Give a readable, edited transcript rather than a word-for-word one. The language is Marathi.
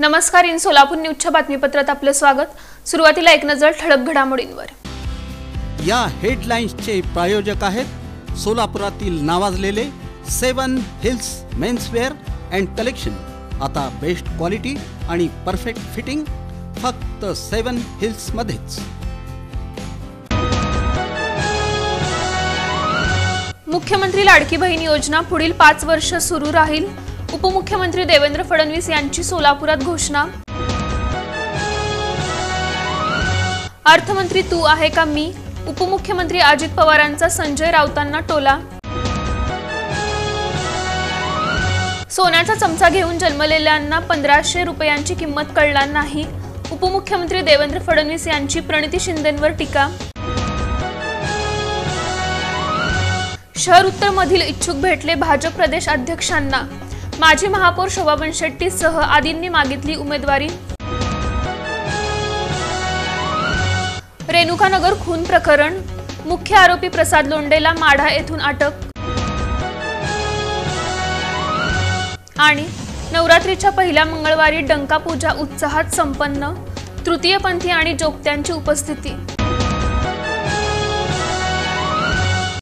नमस्कार, इन सोलापूर न्यूजच्या बातमीपत्रात आपले स्वागत। सुरुवातीला एक नजर ठळक घडामोडींवर। या हेडलाइन्सचे प्रायोजक आहेत सोलापुरातील नावाजलेले 7 हिल्स मेन्सवेअर अँड कलेक्शन। आता बेस्ट क्वालिटी आणि परफेक्ट फिटिंग फक्त 7 हिल्स मध्येच। मुख्यमंत्री लाडकी बहीण योजना पुढील 5 वर्ष सुरू राहील। उपमुख्यमंत्री देवेंद्र फडणवीस यांची सोलापुरात घोषणा। अर्थमंत्री तू आहे का मी? उपमुख्यमंत्री अजित पवारांचा संजय राऊतांना टोला। सोन्याचा चमचा घेऊन जन्मलेल्यांना 1500 रुपयांची किंमत कळणार नाही। उपमुख्यमंत्री देवेंद्र फडणवीस यांची प्रणिती शिंदेंवर टीका। शहर उत्तर मधील इच्छुक भेटले भाजप प्रदेश अध्यक्षांना। माजी महापौर शोभा बनशेट्टी सह आदींनी मागितली उमेदवारी। रेणुकानगर खून प्रकरण, मुख्य आरोपी प्रसाद लोंढेला माढा येथून अटक। आणि नवरात्रीच्या पहिल्या मंगळवारी डंका पूजा उत्साहात संपन्न, तृतीयपंथी आणि जोगत्यांची उपस्थिती।